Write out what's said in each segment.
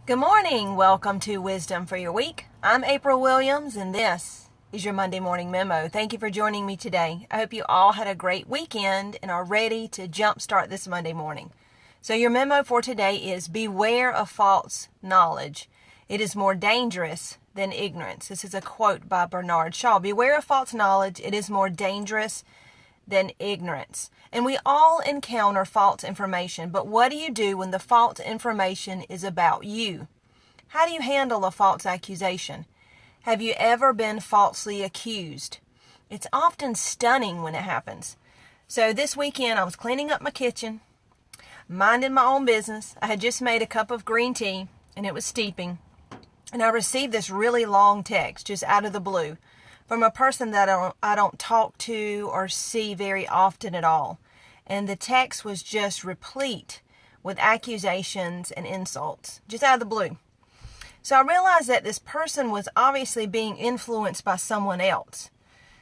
Good morning. Welcome to Wisdom for Your Week. I'm April Williams, and this is your Monday Morning Memo. Thank you for joining me today. I hope you all had a great weekend and are ready to jumpstart this Monday morning. So your memo for today is beware of false knowledge. It is more dangerous than ignorance. This is a quote by Bernard Shaw. Beware of false knowledge. It is more dangerous than ignorance. And we all encounter false information, but what do you do when the false information is about you? How do you handle a false accusation? Have you ever been falsely accused? It's often stunning when it happens. So this weekend I was cleaning up my kitchen, minding my own business. I had just made a cup of green tea and it was steeping. And I received this really long text just out of the blue from a person that I don't talk to or see very often at all. And the text was just replete with accusations and insults, just out of the blue. So I realized that this person was obviously being influenced by someone else.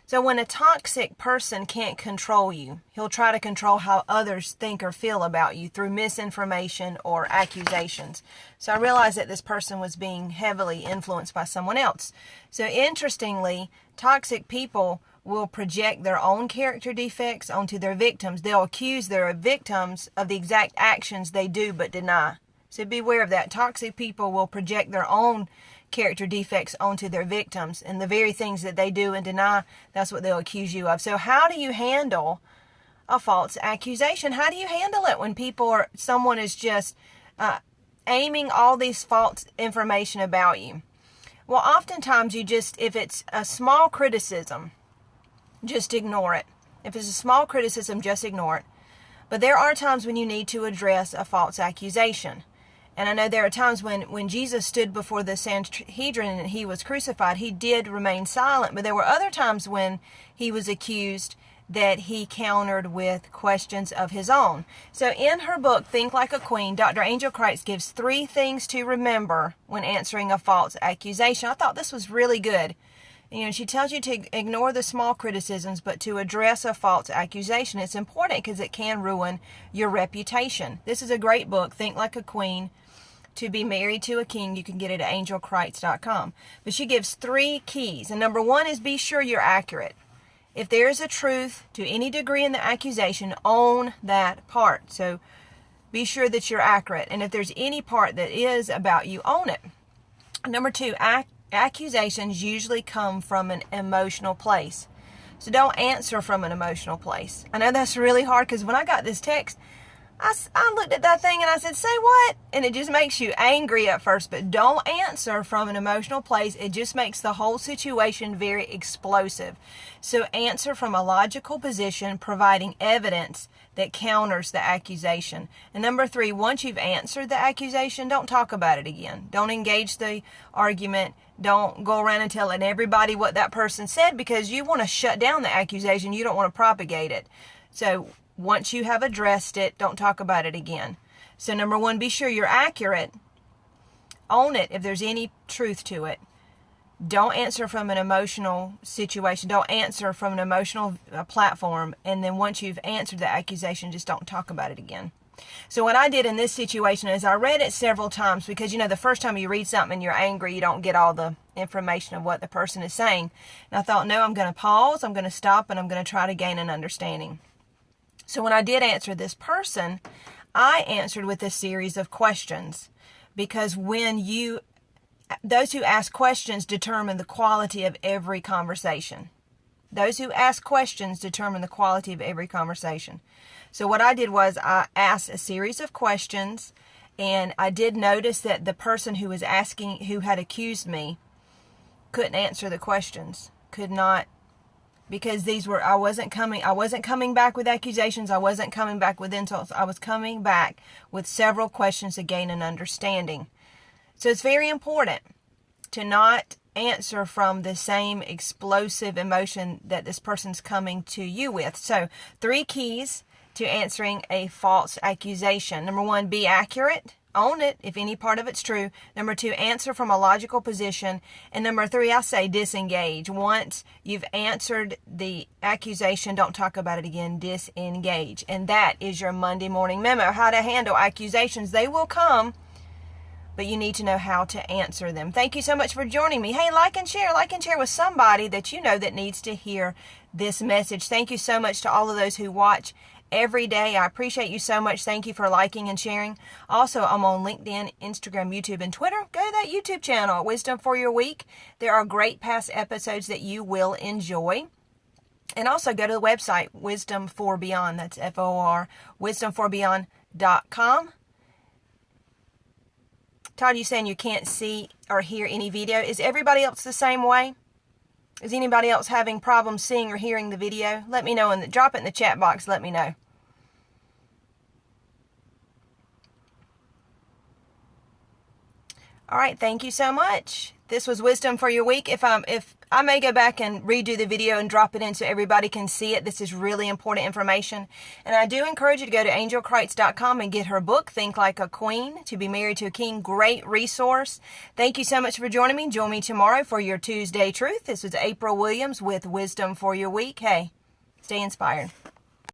So when a toxic person can't control you, he'll try to control how others think or feel about you through misinformation or accusations. So I realized that this person was being heavily influenced by someone else. So interestingly, toxic people will project their own character defects onto their victims. They'll accuse their victims of the exact actions they do but deny. So beware of that. Toxic people will project their own character defects onto their victims, and the very things that they do and deny, that's what they'll accuse you of. So how do you handle a false accusation? How do you handle it when someone is just aiming all these false information about you? Well, oftentimes if it's a small criticism, just ignore it. If it's a small criticism, just ignore it. But there are times when you need to address a false accusation. And I know there are times when Jesus stood before the Sanhedrin and he was crucified, he did remain silent. But there were other times when he was accused that he countered with questions of his own. So in her book, Think Like a Queen, Dr. Angel Kreitz gives 3 things to remember when answering a false accusation. I thought this was really good. She tells you to ignore the small criticisms, but to address a false accusation. It's important because it can ruin your reputation. This is a great book, Think Like a Queen, To Be Married to a King. You can get it at angelkreitz.com. But she gives 3 keys. And number 1 is be sure you're accurate. If there is a truth to any degree in the accusation, own that part. So be sure that you're accurate. And if there's any part that is about you, own it. Number 2, accusations usually come from an emotional place. So don't answer from an emotional place. I know that's really hard because when I got this text, I looked at that thing and I said, say what? And it just makes you angry at first, but don't answer from an emotional place. It just makes the whole situation very explosive. So answer from a logical position, providing evidence that counters the accusation. And number 3, once you've answered the accusation, don't talk about it again. Don't engage the argument. Don't go around and telling everybody what that person said because you want to shut down the accusation. You don't want to propagate it. So once you have addressed it, don't talk about it again. So number 1, be sure you're accurate. Own it if there's any truth to it. Don't answer from an emotional situation. Don't answer from an emotional platform. And then once you've answered the accusation, just don't talk about it again. So what I did in this situation is I read it several times because, the first time you read something and you're angry, you don't get all the information of what the person is saying. And I thought, no, I'm going to pause, I'm going to stop, and I'm going to try to gain an understanding. So when I did answer this person, I answered with a series of questions because those who ask questions determine the quality of every conversation. Those who ask questions determine the quality of every conversation. So what I did was I asked a series of questions, and I did notice that the person who had accused me, couldn't answer the questions, could not, because I wasn't coming back with accusations. I wasn't coming back with insults. I was coming back with several questions to gain an understanding. So it's very important to not answer from the same explosive emotion that this person's coming to you with. So 3 keys to answering a false accusation. Number 1, be accurate. Own it if any part of it's true. Number 2, answer from a logical position. And number 3, I say disengage. Once you've answered the accusation, don't talk about it again. Disengage. And that is your Monday morning memo. How to handle accusations. They will come, but you need to know how to answer them. Thank you so much for joining me. Hey, like and share with somebody that you know that needs to hear this message. Thank you so much to all of those who watch every day. I appreciate you so much. Thank you for liking and sharing. Also, I'm on LinkedIn, Instagram, YouTube, and Twitter. Go to that YouTube channel, Wisdom for Your Week. There are great past episodes that you will enjoy. And also go to the website, Wisdom for Beyond. That's FOR, wisdomforbeyond.com. Todd, you saying you can't see or hear any video? Is everybody else the same way? Is anybody else having problems seeing or hearing the video? Let me know, and drop it in the chat box. Let me know. All right, thank you so much. This was Wisdom for Your Week. If I may go back and redo the video and drop it in so everybody can see it. This is really important information. And I do encourage you to go to angelkreitz.com and get her book, Think Like a Queen, To Be Married to a King. Great resource. Thank you so much for joining me. Join me tomorrow for your Tuesday Truth. This was April Williams with Wisdom for Your Week. Hey, stay inspired.